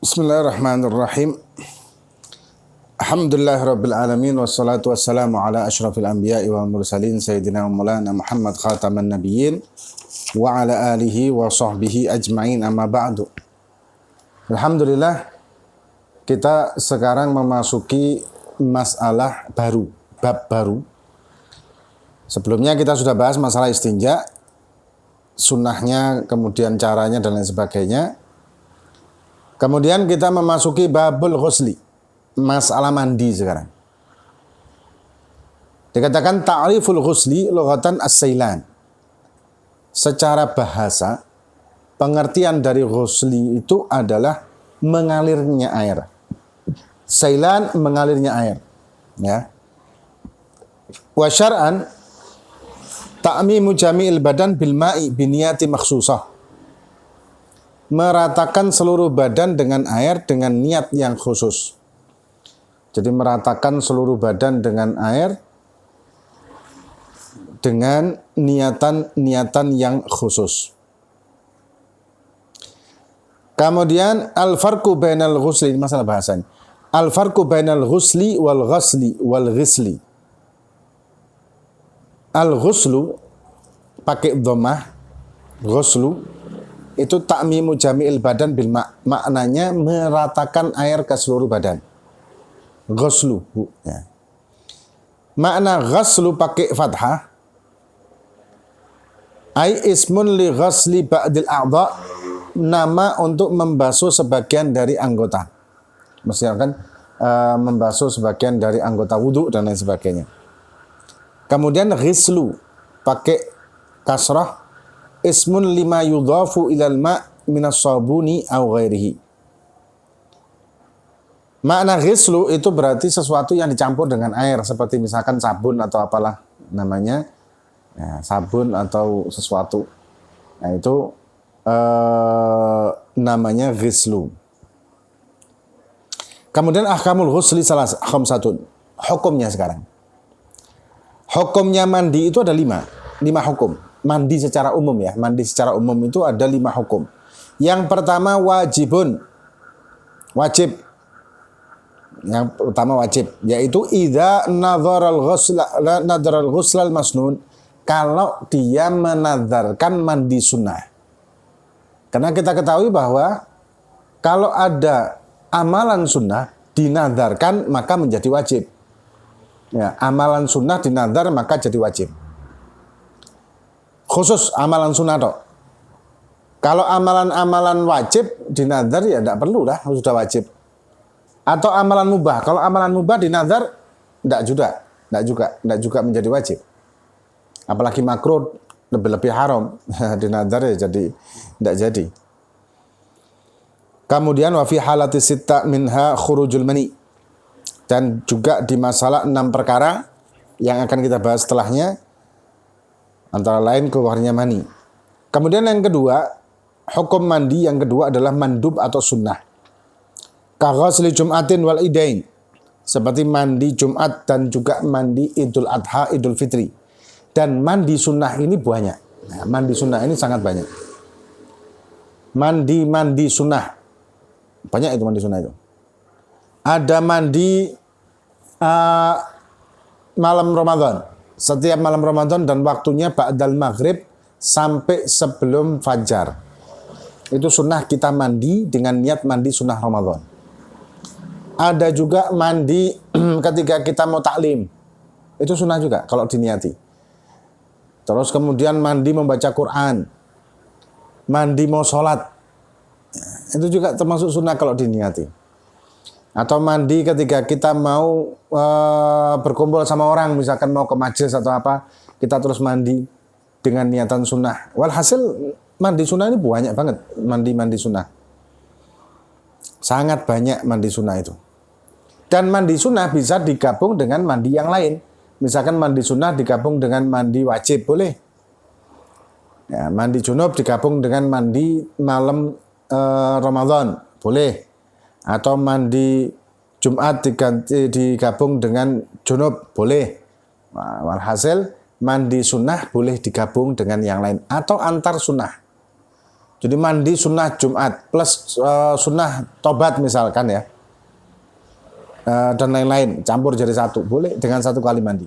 Bismillahirrahmanirrahim. Alhamdulillahirabbil alamin wassalatu wassalamu ala asyrafil anbiya'i wal mursalin sayyidina wa maulana Muhammad khataman nabiyyin wa ala alihi wa sahbihi ajma'in amma ba'du. Alhamdulillah, kita sekarang memasuki masalah baru, bab baru. Sebelumnya kita sudah bahas masalah istinja, sunnahnya, kemudian caranya dan lain sebagainya. Kemudian kita memasuki babul ghusli, masalah mandi sekarang. Dikatakan ta'riful ghusli lughatan as-sailan. Secara bahasa, pengertian dari ghusli itu adalah mengalirnya air. Sailan, mengalirnya air. Ya. Wa syar'an ta'mimu jami'il badan bil ma'i biniyati makhsusah. Meratakan seluruh badan dengan air dengan niat yang khusus. Jadi meratakan seluruh badan dengan air dengan niatan yang khusus. Kemudian al-farqu bainal ghusli, masalah bahasanya. Al-farqu bainal ghusli wal ghasli wal ghisli. Al-ghuslu pakai dhammah, ghuslu itu ta'mimu jami'il badan bil maknanya meratakan air ke seluruh badan. Ghuslu. Ya. Makna ghuslu pakai fathah. Ai ismun li ghusli ba'dil a'dha, nama untuk membasuh sebagian dari anggota. Misalkan membasuh sebagian dari anggota wudhu dan lain sebagainya. Kemudian ghislu pakai kasrah. Ismun lima yudhafu ilal ma' minas sabuni aw ghairihi. Makna ghislu itu berarti sesuatu yang dicampur dengan air, seperti misalkan sabun atau apalah namanya, ya, sabun atau sesuatu. Nah itu namanya ghislu. Kemudian ahkamul ghusli salah khamsatun. Hukumnya sekarang. Hukumnya mandi itu ada lima hukum. Mandi secara umum ya. Mandi secara umum itu ada 5 hukum. Yang pertama wajibun. Wajib. Yang pertama wajib. Yaitu idza nadharal ghuslal masnun. Kalau dia menadharkan mandi sunnah. Karena kita ketahui bahwa kalau ada amalan sunnah dinadharkan maka menjadi wajib. Ya, amalan sunnah dinadhar maka jadi wajib. Khusus amalan sunnah toh. Kalau amalan-amalan wajib dinadhar ya tidak perlu dah, sudah wajib. Atau amalan mubah. Kalau amalan mubah dinadhar tidak juga menjadi wajib. Apalagi makruh lebih haram dinadhar ya jadi tidak jadi. Kemudian wa fi halati sitta minha khurujul mani. Dan juga di masalah 6 perkara yang akan kita bahas setelahnya. Antara lain keluarnya mani. Kemudian yang kedua, hukum mandi yang kedua adalah mandub atau sunnah. Kaghusli Jum'atin wal Idain. Seperti mandi Jumat dan juga mandi Idul Adha, Idul Fitri. Dan mandi sunnah ini banyak. Nah, mandi sunnah ini sangat banyak. Mandi sunnah. Banyak itu mandi sunnah itu. Ada mandi malam Ramadan. Setiap malam Ramadan dan waktunya ba'dal maghrib sampai sebelum fajar. Itu sunnah kita mandi dengan niat mandi sunnah Ramadan. Ada juga mandi ketika kita mau taklim. Itu sunnah juga kalau diniati. Terus kemudian mandi membaca Quran. Mandi mau sholat. Itu juga termasuk sunnah kalau diniati. Atau mandi ketika kita mau berkumpul sama orang, misalkan mau ke majelis atau apa, kita terus mandi dengan niatan sunnah. Walhasil mandi sunnah ini banyak banget, mandi sunnah. Sangat banyak mandi sunnah itu. Dan mandi sunnah bisa digabung dengan mandi yang lain. Misalkan mandi sunnah digabung dengan mandi wajib, boleh. Ya, mandi junub digabung dengan mandi malam Ramadan, boleh. Atau mandi Jumat digabung dengan junub, boleh. Walhasil mandi sunnah boleh digabung dengan yang lain atau antar sunnah. Jadi mandi sunnah Jumat plus sunnah tobat misalkan ya, dan lain-lain campur jadi satu, boleh dengan satu kali mandi.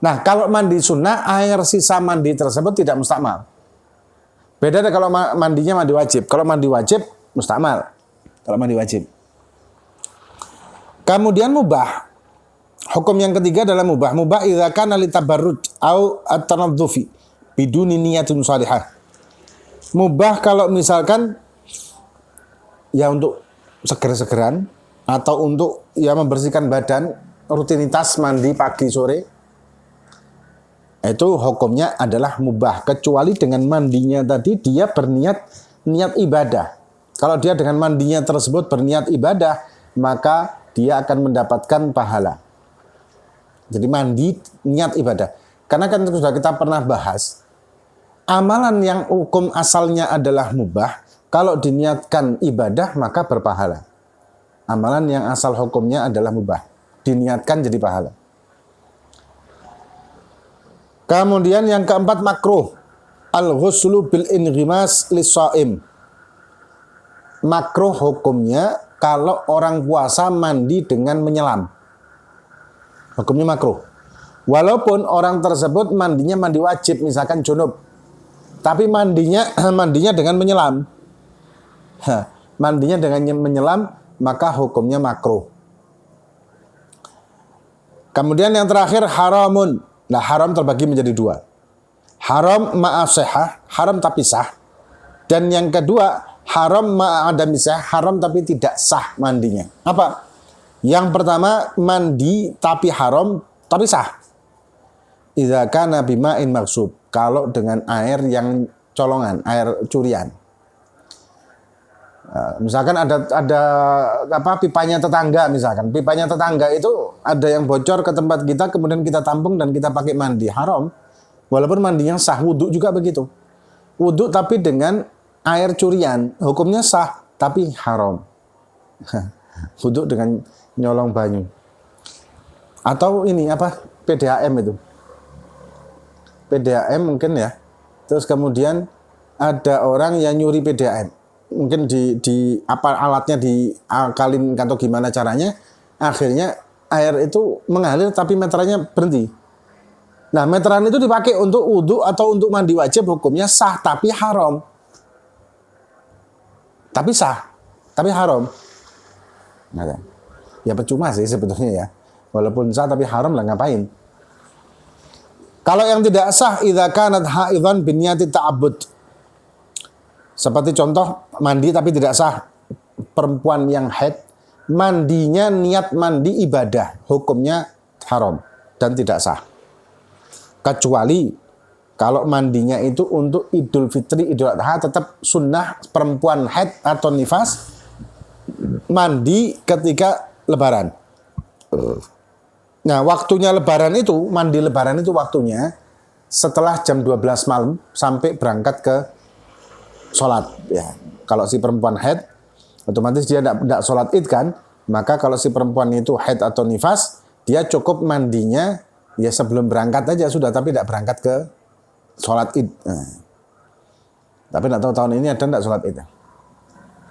Nah kalau mandi sunnah, air sisa mandi tersebut tidak mustakmal. Beda deh kalau mandinya mandi wajib. Kalau mandi wajib mustakmal. Kalau mandi wajib. Kemudian mubah. Hukum yang ketiga adalah mubah. Mubah idza kana litabarrud au at-tanadzufi biduni niyatin shalihah. Mubah kalau misalkan ya untuk seger-segeran atau untuk ya membersihkan badan, rutinitas mandi pagi sore, itu hukumnya adalah mubah, kecuali dengan mandinya tadi dia berniat ibadah. Kalau dia dengan mandinya tersebut berniat ibadah, maka dia akan mendapatkan pahala. Jadi mandi niat ibadah. Karena kan sudah kita pernah bahas, amalan yang hukum asalnya adalah mubah, kalau diniatkan ibadah maka berpahala. Amalan yang asal hukumnya adalah mubah, diniatkan jadi pahala. Kemudian yang keempat makruh, al-ghuslu bil inghimas lis-shaim. Makruh hukumnya kalau orang puasa mandi dengan menyelam. Hukumnya makruh. Walaupun orang tersebut mandinya mandi wajib, misalkan junub, tapi mandinya dengan menyelam. Mandinya dengan menyelam, maka hukumnya makruh. Kemudian yang terakhir haramun. Nah, haram terbagi menjadi dua. Haram ma'asihah, haram tapi sah. Dan yang kedua, haram ma'adamisah, haram tapi tidak sah mandinya. Apa? Yang pertama, mandi tapi haram tapi sah. Idza kana bima'in maghsub, kalau dengan air yang colongan, air curian. Misalkan ada pipanya tetangga, misalkan pipanya tetangga itu ada yang bocor ke tempat kita, kemudian kita tampung dan kita pakai mandi, haram. Walaupun mandinya sah, wudhu juga begitu. Wudhu tapi dengan air curian, hukumnya sah tapi haram. Wudhu dengan nyolong banyu. Atau ini PDAM itu. PDAM mungkin ya. Terus kemudian ada orang yang nyuri PDAM. Mungkin di alatnya diakalin atau gimana caranya, akhirnya air itu mengalir tapi meterannya berhenti. Nah, meteran itu dipakai untuk wudhu atau untuk mandi wajib, hukumnya sah tapi haram. Tapi sah, tapi haram. Nah, ya percuma sih sebetulnya ya. Walaupun sah tapi haram lah, ngapain? Kalau yang tidak sah, idza kanat haidhan binniyati ta'abbud. Seperti contoh mandi tapi tidak sah. Perempuan yang haid, mandinya niat mandi ibadah, hukumnya haram dan tidak sah. Kecuali kalau mandinya itu untuk Idul Fitri, Idul Adha, tetap sunnah perempuan haid atau nifas mandi ketika Lebaran. Nah, waktunya Lebaran itu, mandi Lebaran itu waktunya setelah jam 12 malam sampai berangkat ke sholat. Ya, kalau si perempuan haid, otomatis dia tidak sholat id kan, maka kalau si perempuan itu haid atau nifas, dia cukup mandinya ya sebelum berangkat aja sudah, tapi tidak berangkat ke sholat id. Nah, tapi tidak tahu tahun ini ada tidak sholat id?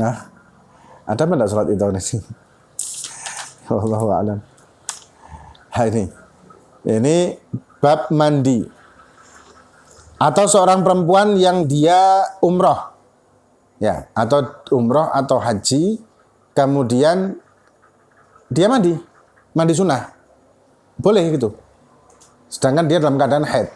Nah, ada tidak sholat id tahun ini? Wallahu a'lam. Ini bab mandi. Atau seorang perempuan yang dia umroh, ya, atau umroh atau haji, kemudian dia mandi sunnah, boleh gitu. Sedangkan dia dalam keadaan haid.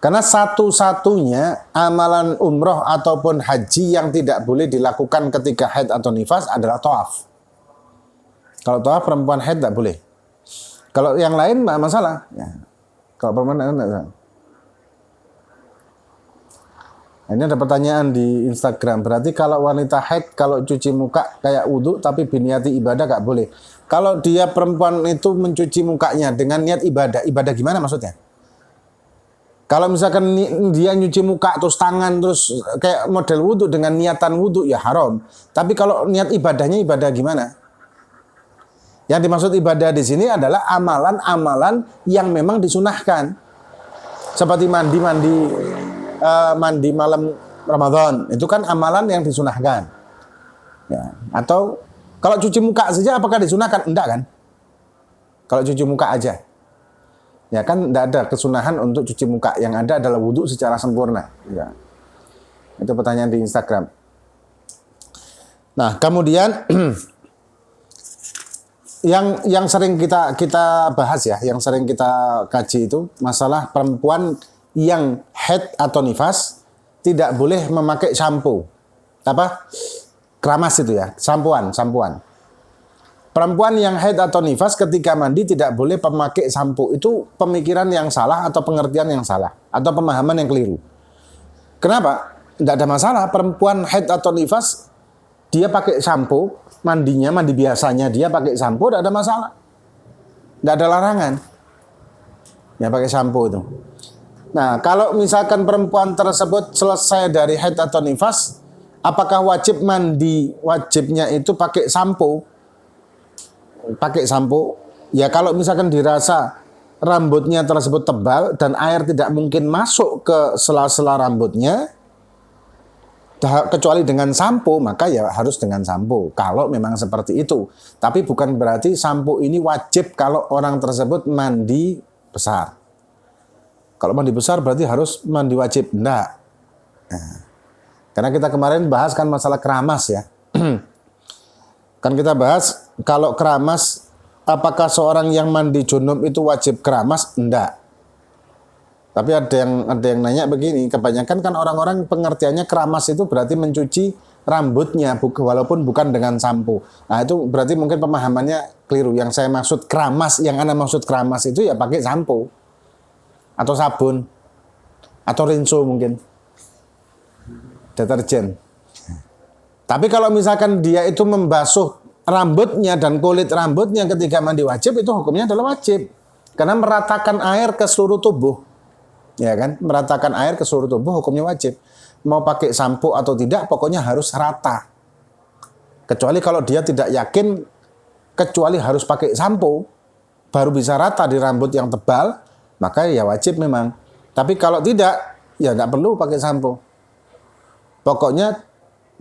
Karena satu-satunya amalan umroh ataupun haji yang tidak boleh dilakukan ketika haid atau nifas adalah tawaf. Kalau tawaf perempuan haid tidak boleh. Kalau yang lain tidak masalah. Ya. Kalau perempuan tidak masalah. Ini ada pertanyaan di Instagram. Berarti kalau wanita haid, kalau cuci muka kayak wudhu tapi biniati ibadah gak boleh. Kalau dia perempuan itu mencuci mukanya dengan niat ibadah, ibadah gimana maksudnya? Kalau misalkan dia nyuci muka terus tangan terus kayak model wudhu dengan niatan wudhu, ya haram. Tapi kalau niat ibadahnya ibadah gimana? Yang dimaksud ibadah di sini adalah amalan-amalan yang memang disunahkan. Seperti mandi malam Ramadan. Itu kan amalan yang disunahkan. Ya. Atau kalau cuci muka saja apakah disunahkan? Enggak kan? Kalau cuci muka aja. Ya kan enggak ada kesunahan untuk cuci muka. Yang ada adalah wudhu secara sempurna. Ya. Itu pertanyaan di Instagram. Nah, kemudian yang sering kita bahas ya, yang sering kita kaji itu masalah perempuan yang haid atau nifas tidak boleh memakai shampoo. Apa? Keramas itu ya, sampoan. Perempuan yang haid atau nifas ketika mandi tidak boleh memakai shampoo. Itu pemikiran yang salah atau pengertian yang salah atau pemahaman yang keliru. Kenapa? Tidak ada masalah perempuan haid atau nifas dia pakai shampoo, mandi biasanya dia pakai shampoo, tidak ada masalah. Tidak ada larangan. Ya pakai shampoo itu. Nah, kalau misalkan perempuan tersebut selesai dari haid atau nifas, apakah wajib mandi? Wajibnya itu pakai shampoo. Pakai shampoo. Ya kalau misalkan dirasa rambutnya tersebut tebal dan air tidak mungkin masuk ke sela-sela rambutnya, kecuali dengan sampo, maka ya harus dengan sampo. Kalau memang seperti itu. Tapi bukan berarti sampo ini wajib kalau orang tersebut mandi besar. Kalau mandi besar berarti harus mandi wajib. Enggak. Nah, karena kita kemarin bahas kan masalah keramas ya. Kan kita bahas kalau keramas, apakah seorang yang mandi junub itu wajib keramas? Enggak. Tapi ada yang nanya begini, kebanyakan kan orang-orang pengertiannya keramas itu berarti mencuci rambutnya, walaupun bukan dengan sampo. Nah itu berarti mungkin pemahamannya keliru. Yang saya maksud keramas, yang Anda maksud keramas itu ya pakai sampo. Atau sabun. Atau rinso mungkin. Deterjen. Tapi kalau misalkan dia itu membasuh rambutnya dan kulit rambutnya ketika mandi wajib, itu hukumnya adalah wajib. Karena meratakan air ke seluruh tubuh. Ya kan, meratakan air ke seluruh tubuh hukumnya wajib. Mau pakai sampo atau tidak, pokoknya harus rata. Kecuali kalau dia tidak yakin, kecuali harus pakai sampo, baru bisa rata di rambut yang tebal, maka ya wajib memang. Tapi kalau tidak, ya tidak perlu pakai sampo. Pokoknya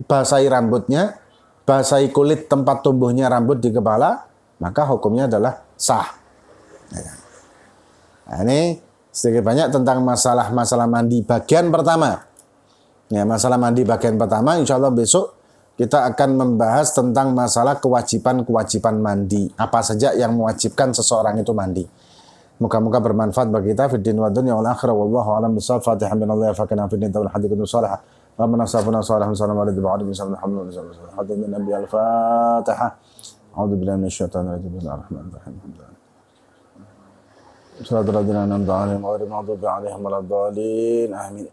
basahi rambutnya, basahi kulit tempat tumbuhnya rambut di kepala, maka hukumnya adalah sah. Nah, ini sedikit banyak tentang masalah mandi bagian pertama. Ya, masalah mandi bagian pertama, insya Allah besok kita akan membahas tentang masalah kewajiban mandi. Apa saja yang mewajibkan seseorang itu mandi. Moga-moga bermanfaat bagi kita. Fiddin wa dunya wal akhirah. Wallahu a'lam bishawab. Fatihah min Allah fakana fiddin tawal hadikun salih. Rabbana safuna salih. Salam alaihi wa alihi wasallam. Alhamdulillah. Hadis min Nabi al-Fatihah. A'udzu billahi minasyaitonir rajim. Bismillahirrahmanirrahim. صراط الذين أنعمت عليهم غير المغضوب عليهم ولا الضالين آمين